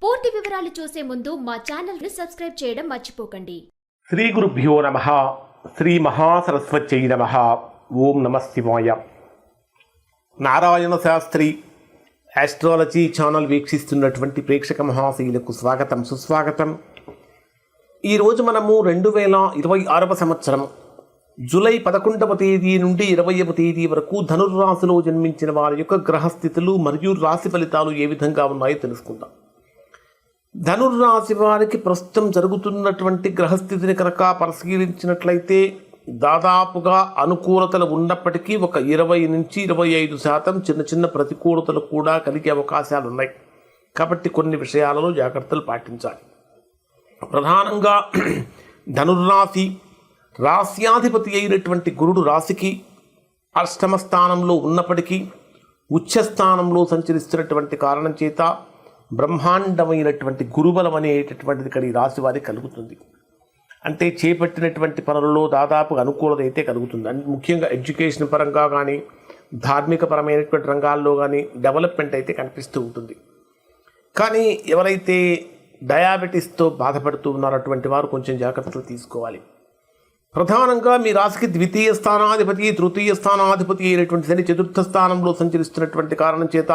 పూర్తి వివరాలు చూసే ముందు మా ఛానల్ ని సబ్స్క్రైబ్ చేయడం మర్చిపోకండి. శ్రీ గురుభ్యో నమః. శ్రీ మహాసరస్వత్యై నమః. ఓం నమః శివాయ. నారాయణ శాస్త్రి ఆస్ట్రాలజీ ఛానల్ వీక్షిస్తున్నటువంటి ప్రేక్షక మహాశీలకు స్వాగతం, సుస్వాగతం. ఈరోజు మనము 2026వ సంవత్సరం జూలై 11వ తేదీ నుండి 20వ తేదీ వరకు ధనుర్రాశిలో జన్మించిన వారి యొక్క గ్రహస్థితులు మరియు రాశి ఫలితాలు ఏ విధంగా ఉన్నాయో తెలుసుకుందాం. ధనుర్రాశి వారికి ప్రస్తుతం జరుగుతున్నటువంటి గ్రహస్థితిని కనుక పరిశీలించినట్లయితే దాదాపుగా అనుకూలతలు ఉన్నప్పటికీ ఒక 20 నుంచి 25% చిన్న చిన్న ప్రతికూలతలు కూడా కలిగే అవకాశాలు ఉన్నాయి. కాబట్టి కొన్ని విషయాలలో జాగ్రత్తలు పాటించాలి. ప్రధానంగా ధనుర్రాశి రాశ్యాధిపతి అయినటువంటి గురుడు రాశికి అష్టమ స్థానంలో ఉన్నప్పటికీ ఉచ్చస్థానంలో సంచరిస్తున్నటువంటి కారణం చేత బ్రహ్మాండమైనటువంటి గురుబలం అనేటటువంటిది ఇక్కడ ఈ రాశి వారికి కలుగుతుంది. అంటే చేపట్టినటువంటి పనులలో దాదాపు అనుకూలత అయితే కలుగుతుంది. అంటే ముఖ్యంగా ఎడ్యుకేషన్ పరంగా కానీ ధార్మిక పరమైనటువంటి రంగాల్లో కానీ డెవలప్మెంట్ అయితే కనిపిస్తూ ఉంటుంది. కానీ ఎవరైతే డయాబెటీస్తో బాధపడుతూ ఉన్నారో అటువంటి వారు కొంచెం జాగ్రత్తలు తీసుకోవాలి. ప్రధానంగా మీ రాశికి ద్వితీయ స్థానాధిపతి, తృతీయ స్థానాధిపతి అయినటువంటి శని చతుర్థ స్థానంలో సంచరిస్తున్నటువంటి కారణం చేత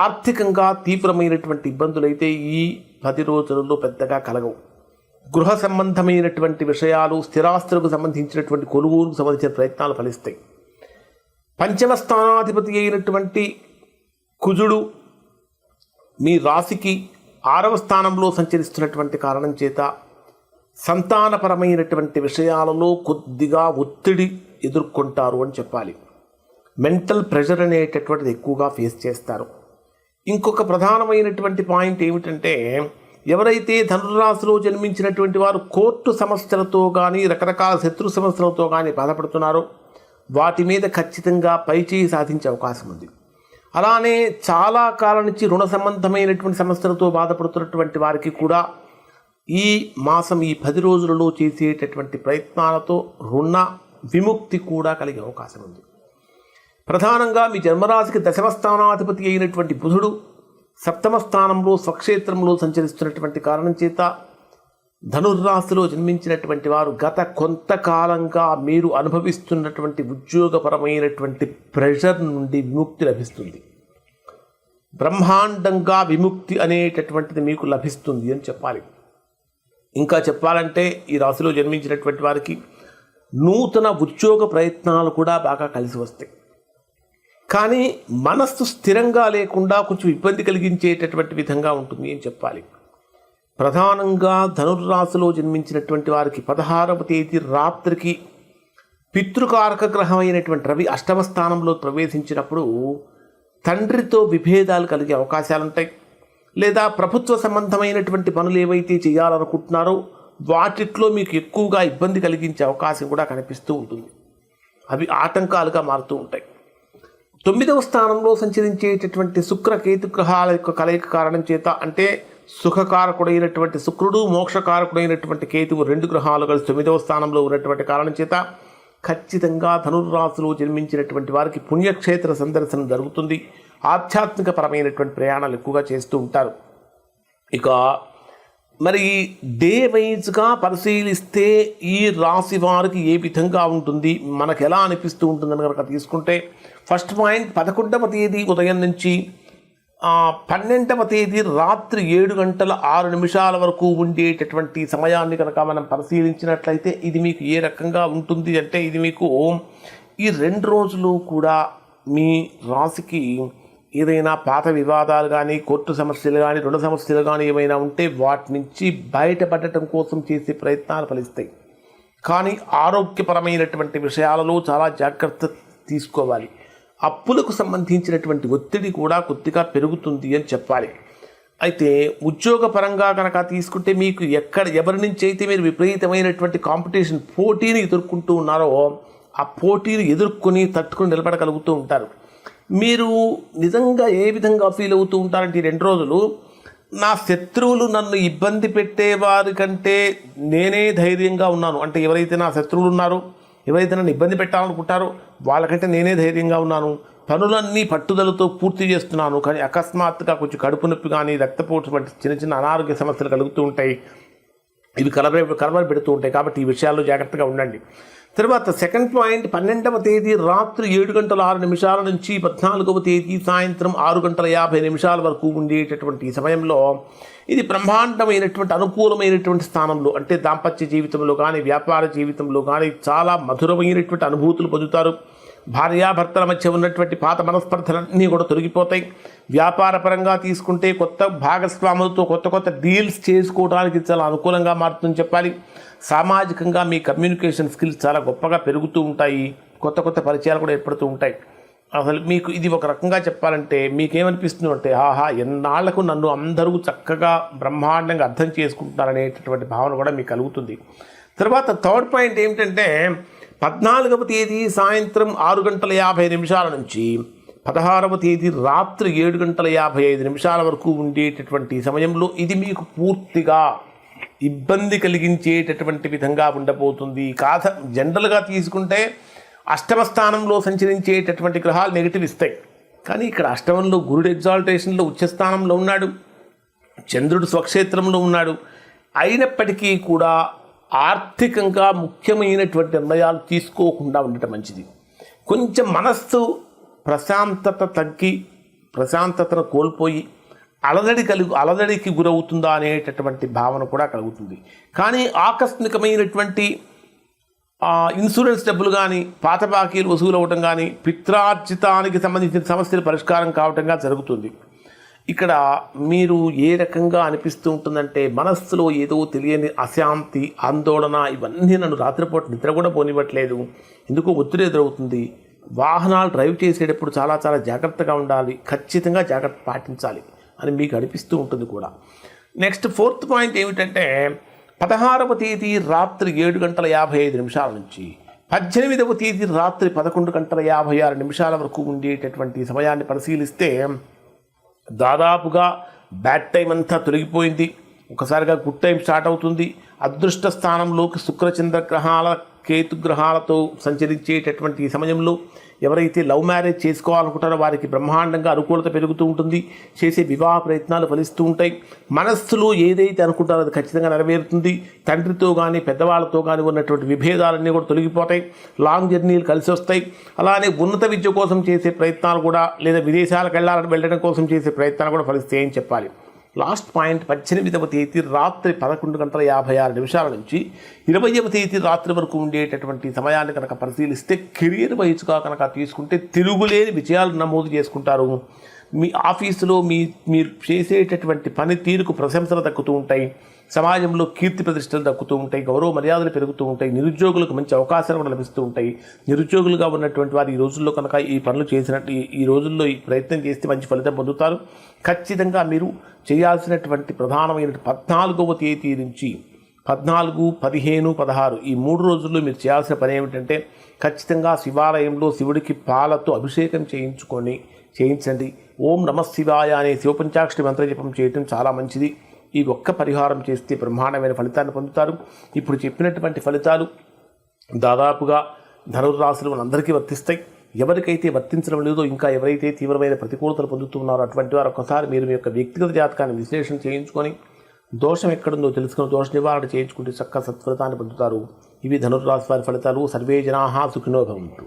ఆర్థికంగా తీవ్రమైనటువంటి ఇబ్బందులు అయితే ఈ 10 రోజులలో పెద్దగా కలగవు. గృహ సంబంధమైనటువంటి విషయాలు, స్థిరాస్తులకు సంబంధించినటువంటి కొనుగోలుకు సంబంధించిన ప్రయత్నాలు ఫలిస్తాయి. పంచమ స్థానాధిపతి అయినటువంటి కుజుడు మీ రాశికి 6వ స్థానంలో సంచరిస్తున్నటువంటి కారణం చేత సంతానపరమైనటువంటి విషయాలలో కొద్దిగా ఒత్తిడి ఎదుర్కొంటారు అని చెప్పాలి. మెంటల్ ప్రెషర్ అనేటటువంటిది ఎక్కువగా ఫేస్ చేస్తారు. ఇంకొక ప్రధానమైనటువంటి పాయింట్ ఏమిటంటే ఎవరైతే ధనుర్రాశిలో జన్మించినటువంటి వారు కోర్టు సమస్యలతో కానీ రకరకాల శత్రు సమస్యలతో కానీ బాధపడుతున్నారో వాటి మీద ఖచ్చితంగా పైచేయి సాధించే అవకాశం ఉంది. అలానే చాలా కాలం నుంచి రుణ సంబంధమైనటువంటి సమస్యలతో బాధపడుతున్నటువంటి వారికి కూడా ఈ మాసం ఈ 10 రోజులలో చేసేటటువంటి ప్రయత్నాలతో రుణ విముక్తి కూడా కలిగే అవకాశం ఉంది. ప్రధానంగా మీ జన్మరాశికి 10వ స్థానాధిపతి అయినటువంటి బుధుడు 7వ స్థానంలో స్వక్షేత్రంలో సంచరిస్తున్నటువంటి కారణం చేత ధనుర్రాశిలో జన్మించినటువంటి వారు గత కొంతకాలంగా మీరు అనుభవిస్తున్నటువంటి ఉద్యోగపరమైనటువంటి ప్రెషర్ నుండి విముక్తి లభిస్తుంది. బ్రహ్మాండంగా విముక్తి అనేటటువంటిది మీకు లభిస్తుంది అని చెప్పాలి. ఇంకా చెప్పాలంటే ఈ రాశిలో జన్మించినటువంటి వారికి నూతన ఉద్యోగ ప్రయత్నాలు కూడా బాగా కలిసి వస్తాయి. కానీ మనస్సు స్థిరంగా లేకుండా కొంచెం ఇబ్బంది కలిగించేటటువంటి విధంగా ఉంటుంది అని చెప్పాలి. ప్రధానంగా ధనుర్రాశిలో జన్మించినటువంటి వారికి 16వ తేదీ రాత్రికి పితృకారక గ్రహం అయినటువంటి రవి 8వ స్థానంలో ప్రవేశించినప్పుడు తండ్రితో విభేదాలు కలిగే అవకాశాలు ఉంటాయి. లేదా ప్రభుత్వ సంబంధమైనటువంటి పనులు ఏవైతే చేయాలనుకుంటున్నారో వాటిట్లో మీకు ఎక్కువగా ఇబ్బంది కలిగించే అవకాశం కూడా కనిపిస్తూ ఉంటుంది. అవి ఆటంకాలుగా మారుతూ ఉంటాయి. 9వ స్థానంలో సంచరించేటటువంటి శుక్ర కేతు గ్రహాల యొక్క కలయిక కారణం చేత, అంటే సుఖకారకుడైనటువంటి శుక్రుడు, మోక్షకారకుడైనటువంటి కేతువు 2 గ్రహాలు కలిసి 9వ స్థానంలో ఉన్నటువంటి కారణం చేత ఖచ్చితంగా ధనుర్రాశిలో జన్మించినటువంటి వారికి పుణ్యక్షేత్ర సందర్శనం జరుగుతుంది. ఆధ్యాత్మిక పరమైనటువంటి ప్రయాణాలు ఎక్కువగా చేస్తూ ఉంటారు. ఇక మరి డే వైజ్గా పరిశీలిస్తే ఈ రాశి వారికి ఏ విధంగా ఉంటుంది, మనకు ఎలా అనిపిస్తూ ఉంటుందని కనుక తీసుకుంటే ఫస్ట్ పాయింట్ 11వ తేదీ ఉదయం నుంచి 12వ తేదీ రాత్రి 7 గంటల 6 నిమిషాల వరకు ఉండేటటువంటి సమయాన్ని కనుక మనం పరిశీలించినట్లయితే ఇది మీకు ఏ రకంగా ఉంటుంది అంటే ఇది మీకు ఈ 2 రోజులు కూడా మీ రాశికి ఏదైనా పాత వివాదాలు కానీ కోర్టు సమస్యలు కానీ రుణ సమస్యలు కానీ ఏమైనా ఉంటే వాటి నుంచి బయటపడటం కోసం చేసే ప్రయత్నాలు ఫలిస్తాయి. కానీ ఆరోగ్యపరమైనటువంటి విషయాలలో చాలా జాగ్రత్త తీసుకోవాలి. అప్పులకు సంబంధించినటువంటి ఒత్తిడి కూడా కొద్దిగా పెరుగుతుంది అని చెప్పాలి. అయితే ఉద్యోగపరంగా కనుక తీసుకుంటే మీకు ఎవరి నుంచి అయితే మీరు విపరీతమైనటువంటి కాంపిటీషన్ పోటీని ఎదుర్కొంటూ ఉన్నారో ఆ పోటీని ఎదుర్కొని తట్టుకొని నిలబడగలుగుతూ ఉంటారు. మీరు నిజంగా ఏ విధంగా ఫీల్ అవుతూ ఉంటారంటే ఈ 2 రోజులు నా శత్రువులు నన్ను ఇబ్బంది పెట్టేవారి కంటే నేనే ధైర్యంగా ఉన్నాను. అంటే ఎవరైతే నా శత్రువులు ఉన్నారో, ఎవరైతే నన్ను ఇబ్బంది పెట్టాలనుకుంటారో వాళ్ళకంటే నేనే ధైర్యంగా ఉన్నాను. పనులన్నీ పట్టుదలతో పూర్తి చేస్తున్నాను, కానీ అకస్మాత్తుగా కొంచెం కడుపు నొప్పి కానీ రక్తపోటు వంటి చిన్న చిన్న అనారోగ్య సమస్యలు కలుగుతూ ఉంటాయి. ఇవి కలవర పెడుతూ ఉంటాయి. కాబట్టి ఈ విషయాల్లో జాగ్రత్తగా ఉండండి. తర్వాత సెకండ్ పాయింట్, 12వ తేదీ రాత్రి 7:06 నుంచి 14వ తేదీ సాయంత్రం 6:50 వరకు ఉండేటటువంటి ఈ సమయంలో ఇది బ్రహ్మాండమైనటువంటి అనుకూలమైనటువంటి స్థానంలో, అంటే దాంపత్య జీవితంలో కానీ వ్యాపార జీవితంలో కానీ చాలా మధురమైనటువంటి అనుభూతులు పొందుతారు. భార్యాభర్తల మధ్య ఉన్నటువంటి పాత మనస్పర్ధలన్నీ కూడా తొలగిపోతాయి. వ్యాపార పరంగా తీసుకుంటే కొత్త భాగస్వాములతో కొత్త డీల్స్ చేసుకోవడానికి చాలా అనుకూలంగా మారుతుందని చెప్పాలి. సామాజికంగా మీ కమ్యూనికేషన్ స్కిల్స్ చాలా గొప్పగా పెరుగుతూ ఉంటాయి. కొత్త పరిచయాలు కూడా ఏర్పడుతూ ఉంటాయి. అసలు మీకు ఇది ఒక రకంగా చెప్పాలంటే మీకేమనిపిస్తుంది అంటే, ఆహా, ఎన్నాళ్లకు నన్ను అందరూ చక్కగా బ్రహ్మాండంగా అర్థం చేసుకుంటున్నారనేటటువంటి భావన కూడా మీకు కలుగుతుంది. తర్వాత థర్డ్ పాయింట్ ఏమిటంటే, 14వ తేదీ సాయంత్రం 6:50 నుంచి 16వ తేదీ రాత్రి 7:55 వరకు ఉండేటటువంటి సమయంలో ఇది మీకు పూర్తిగా ఇబ్బంది కలిగించేటటువంటి విధంగా ఉండబోతుంది. కాథ జనరల్గా తీసుకుంటే అష్టమ స్థానంలో సంచరించేటటువంటి గ్రహాలు నెగిటివ్ ఇస్తాయి. కానీ ఇక్కడ అష్టమంలో గురుడు ఎగ్జాల్టేషన్లో ఉచ్చస్థానంలో ఉన్నాడు, చంద్రుడు స్వక్షేత్రంలో ఉన్నాడు. అయినప్పటికీ కూడా ఆర్థికంగా ముఖ్యమైనటువంటి నిర్ణయాలు తీసుకోకుండా ఉండటం మంచిది. కొంచెం మనస్సు ప్రశాంతత తగ్గి ప్రశాంతతను కోల్పోయి అలజడికి గురవుతుందా అనేటటువంటి భావన కూడా కలుగుతుంది. కానీ ఆకస్మికమైనటువంటి ఇన్సూరెన్స్ డబ్బులు కానీ పాత బాకీలు వసూలు అవ్వటం కానీ పిత్రార్జితానికి సంబంధించిన సమస్యలు పరిష్కారం కావటంగా జరుగుతుంది. ఇక్కడ మీరు ఏ రకంగా అనిపిస్తూ ఉంటుందంటే, మనస్సులో ఏదో తెలియని అశాంతి, ఆందోళన, ఇవన్నీ నన్ను రాత్రిపూట నిద్ర కూడా పోనివ్వట్లేదు, ఎందుకో ఒత్తిడి ఎదురవుతుంది. వాహనాలు డ్రైవ్ చేసేటప్పుడు చాలా జాగ్రత్తగా ఉండాలి, ఖచ్చితంగా జాగ్రత్త పాటించాలి అని మీకు అనిపిస్తూ ఉంటుంది కూడా. నెక్స్ట్ ఫోర్త్ పాయింట్ ఏమిటంటే, 16వ తేదీ రాత్రి 7:55 నుంచి 18వ తేదీ రాత్రి 11:56 వరకు ఉండేటటువంటి సమయాన్ని పరిశీలిస్తే దాదాపుగా బ్యాడ్ టైం అంతా తొలగిపోయింది. ఒకసారిగా గుడ్ టైం స్టార్ట్ అవుతుంది. అదృష్ట స్థానంలోకి శుక్రచంద్ర గ్రహాల కేతు గ్రహాలతో సంచరించేటటువంటి ఈ సమయంలో ఎవరైతే లవ్ మ్యారేజ్ చేసుకోవాలనుకుంటారో వారికి బ్రహ్మాండంగా అనుకూలత పెరుగుతూ ఉంటుంది. చేసే వివాహ ప్రయత్నాలు ఫలిస్తూ ఉంటాయి. మనస్సులో ఏదైతే అనుకుంటారో అది ఖచ్చితంగా నెరవేరుతుంది. తండ్రితో కానీ పెద్దవాళ్ళతో కానీ ఉన్నటువంటి విభేదాలన్నీ కూడా తొలగిపోతాయి. లాంగ్ జర్నీలు కలిసి వస్తాయి. అలానే ఉన్నత విద్య కోసం చేసే ప్రయత్నాలు కూడా, లేదా విదేశాలకు వెళ్ళడం కోసం చేసే ప్రయత్నాలు కూడా ఫలిస్తాయని చెప్పాలి. లాస్ట్ పాయింట్, 18వ తేదీ రాత్రి 11:56 నుంచి 20వ తేదీ రాత్రి వరకు ఉండేటటువంటి సమయాన్ని కనుక పరిశీలిస్తే కెరీర్ వైజ్గా కనుక తీసుకుంటే తిరుగులేని విజయాలు నమోదు చేసుకుంటారు. మీ ఆఫీసులో మీరు చేసేటటువంటి పనితీరుకు ప్రశంసలు దక్కుతూ ఉంటాయి. సమాజంలో కీర్తి ప్రతిష్టలు దక్కుతూ ఉంటాయి. గౌరవ మర్యాదలు పెరుగుతూ ఉంటాయి. నిరుద్యోగులకు మంచి అవకాశాలు కూడా లభిస్తూ ఉంటాయి. నిరుద్యోగులుగా ఉన్నటువంటి వారు ఈ రోజుల్లో కనుక ఈ పనులు చేసినట్టు ఈ రోజుల్లో ఈ ప్రయత్నం చేస్తే మంచి ఫలితం పొందుతారు. ఖచ్చితంగా మీరు చేయాల్సినటువంటి ప్రధానమైన 14వ తేదీ నుంచి 14, 15, 16 ఈ 3 రోజుల్లో మీరు చేయాల్సిన పని ఏమిటంటే, ఖచ్చితంగా శివాలయంలో శివుడికి పాలతో అభిషేకం చేయించండి. ఓం నమః శివాయ అనే శివపంచాక్షరి మంత్రజపం చేయటం చాలా మంచిది. ఈ ఒక్క పరిహారం చేస్తే బ్రహ్మాండమైన ఫలితాన్ని పొందుతారు. ఇప్పుడు చెప్పినటువంటి ఫలితాలు దాదాపుగా ధనుర్రాశులు మనందరికీ వర్తిస్తాయి. ఎవరికైతే వర్తించడం లేదో, ఇంకా ఎవరైతే తీవ్రమైన ప్రతికూలతలు పొందుతున్నారో అటువంటి వారు ఒకసారి మీరు మీ యొక్క వ్యక్తిగత జాతకాన్ని విశ్లేషణ చేయించుకొని దోషం ఎక్కడుందో తెలుసుకుని దోష నివారణ చేయించుకుంటే చక్కగా సత్ఫలితాన్ని పొందుతారు. ఇవి ధనుర్రాశి వారి ఫలితాలు. సర్వే జనాః సుఖినో భవంతు.